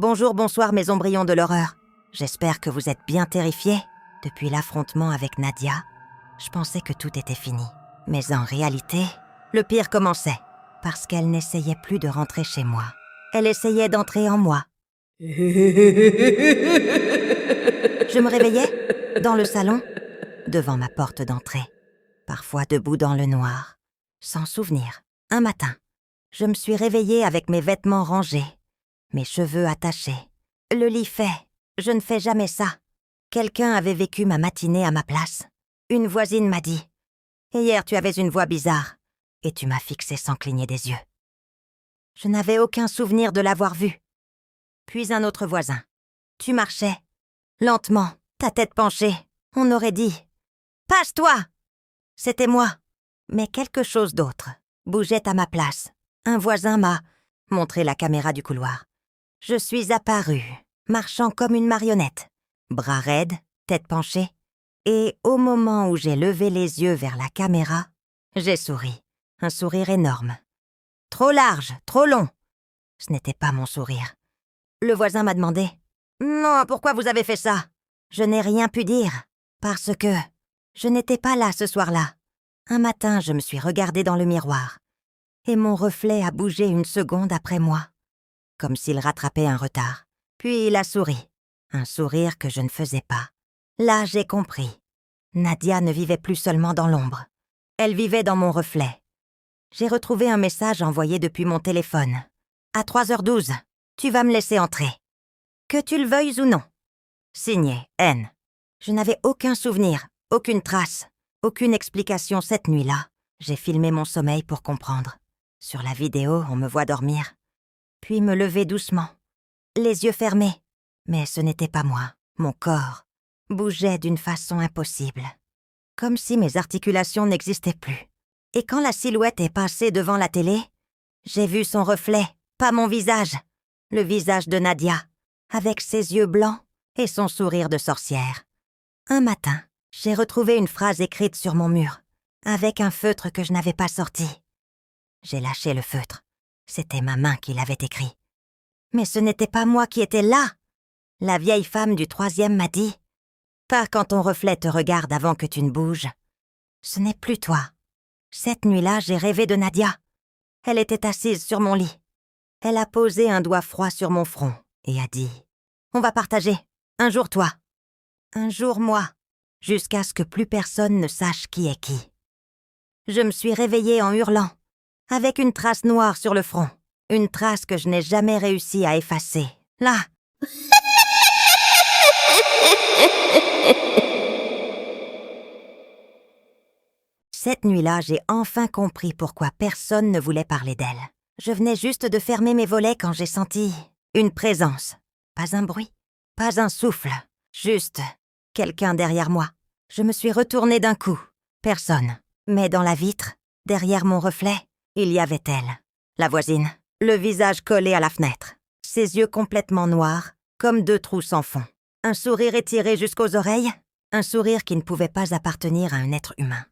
Bonjour, bonsoir mes embryons de l'horreur. J'espère que vous êtes bien terrifiés. Depuis l'affrontement avec Nadia, je pensais que tout était fini. Mais en réalité, le pire commençait. Parce qu'elle n'essayait plus de rentrer chez moi. Elle essayait d'entrer en moi. Je me réveillais, dans le salon, devant ma porte d'entrée. Parfois debout dans le noir, sans souvenir. Un matin, je me suis réveillée avec mes vêtements rangés, mes cheveux attachés. Le lit fait, je ne fais jamais ça. Quelqu'un avait vécu ma matinée à ma place. Une voisine m'a dit « Hier, tu avais une voix bizarre. » Et tu m'as fixé sans cligner des yeux. Je n'avais aucun souvenir de l'avoir vue. Puis un autre voisin. Tu marchais, lentement, ta tête penchée. On aurait dit « Passe-toi !» C'était moi. Mais quelque chose d'autre bougeait à ma place. Un voisin m'a montré la caméra du couloir. Je suis apparue, marchant comme une marionnette, bras raides, tête penchée. Et au moment où j'ai levé les yeux vers la caméra, j'ai souri. Un sourire énorme. Trop large, trop long. Ce n'était pas mon sourire. Le voisin m'a demandé « Non, pourquoi vous avez fait ça ?» Je n'ai rien pu dire, parce que je n'étais pas là ce soir-là. Un matin, je me suis regardée dans le miroir, et mon reflet a bougé une seconde après moi, comme s'il rattrapait un retard. Puis il a souri, un sourire que je ne faisais pas. Là, j'ai compris. Nadia ne vivait plus seulement dans l'ombre. Elle vivait dans mon reflet. J'ai retrouvé un message envoyé depuis mon téléphone. À 3h12, tu vas me laisser entrer. Que tu le veuilles ou non. Signé, N. Je n'avais aucun souvenir, aucune trace, aucune explication cette nuit-là. J'ai filmé mon sommeil pour comprendre. Sur la vidéo, on me voit dormir. Puis me lever doucement, les yeux fermés. Mais ce n'était pas moi. Mon corps bougeait d'une façon impossible. Comme si mes articulations n'existaient plus. Et quand la silhouette est passée devant la télé, j'ai vu son reflet, pas mon visage. Le visage de Nadia, avec ses yeux blancs et son sourire de sorcière. Un matin, j'ai retrouvé une phrase écrite sur mon mur, avec un feutre que je n'avais pas sorti. J'ai lâché le feutre. C'était ma main qui l'avait écrit. Mais ce n'était pas moi qui étais là. La vieille femme du 3e m'a dit « Pas quand ton reflet te regarde avant que tu ne bouges. Ce n'est plus toi. » Cette nuit-là, j'ai rêvé de Nadia. Elle était assise sur mon lit. Elle a posé un doigt froid sur mon front et a dit « On va partager. Un jour toi. Un jour moi. » Jusqu'à ce que plus personne ne sache qui est qui. Je me suis réveillée en hurlant, avec une trace noire sur le front. Une trace que je n'ai jamais réussi à effacer. Là. Cette nuit-là, j'ai enfin compris pourquoi personne ne voulait parler d'elle. Je venais juste de fermer mes volets quand j'ai senti une présence. Pas un bruit, pas un souffle, juste quelqu'un derrière moi. Je me suis retournée d'un coup. Personne. Mais dans la vitre, derrière mon reflet, il y avait elle, la voisine, le visage collé à la fenêtre, ses yeux complètement noirs, comme 2 trous sans fond. Un sourire étiré jusqu'aux oreilles, un sourire qui ne pouvait pas appartenir à un être humain.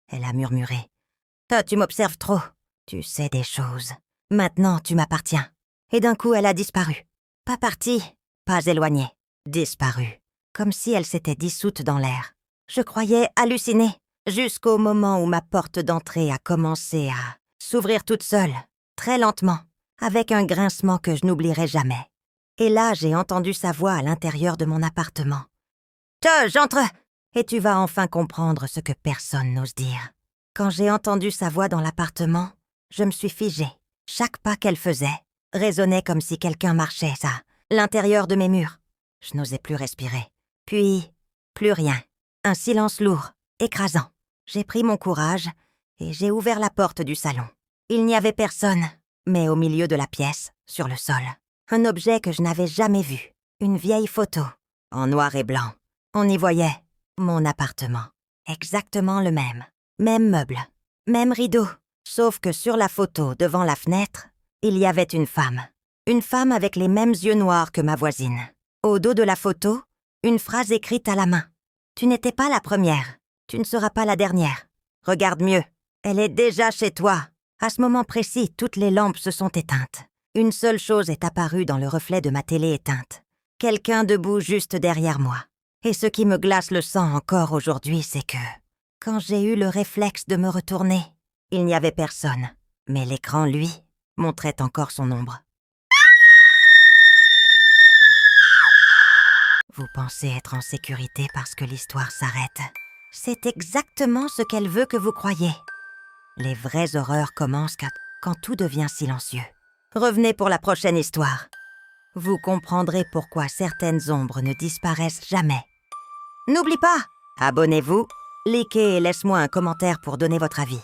Elle a murmuré. « Toi, tu m'observes trop. Tu sais des choses. Maintenant, tu m'appartiens. » Et d'un coup, elle a disparu. Pas partie, pas éloignée. Disparue. Comme si elle s'était dissoute dans l'air. Je croyais halluciner, jusqu'au moment où ma porte d'entrée a commencé à s'ouvrir toute seule, très lentement, avec un grincement que je n'oublierai jamais. Et là, j'ai entendu sa voix à l'intérieur de mon appartement. « J'entre !» Et tu vas enfin comprendre ce que personne n'ose dire. Quand j'ai entendu sa voix dans l'appartement, je me suis figée. Chaque pas qu'elle faisait résonnait comme si quelqu'un marchait à l'intérieur de mes murs. Je n'osais plus respirer. Puis, plus rien. Un silence lourd, écrasant. J'ai pris mon courage et j'ai ouvert la porte du salon. Il n'y avait personne, mais au milieu de la pièce, sur le sol, un objet que je n'avais jamais vu. Une vieille photo, en noir et blanc. On y voyait mon appartement. Exactement le même. Même meuble, même rideau. Sauf que sur la photo, devant la fenêtre, il y avait une femme. Une femme avec les mêmes yeux noirs que ma voisine. Au dos de la photo, une phrase écrite à la main. « Tu n'étais pas la première. Tu ne seras pas la dernière. Regarde mieux. Elle est déjà chez toi. » À ce moment précis, toutes les lampes se sont éteintes. Une seule chose est apparue dans le reflet de ma télé éteinte. Quelqu'un debout juste derrière moi. Et ce qui me glace le sang encore aujourd'hui, c'est que, quand j'ai eu le réflexe de me retourner, il n'y avait personne. Mais l'écran, lui, montrait encore son ombre. Vous pensez être en sécurité parce que l'histoire s'arrête. C'est exactement ce qu'elle veut que vous croyiez. Les vraies horreurs commencent quand tout devient silencieux. Revenez pour la prochaine histoire. Vous comprendrez pourquoi certaines ombres ne disparaissent jamais. N'oublie pas, abonnez-vous, likez et laisse-moi un commentaire pour donner votre avis.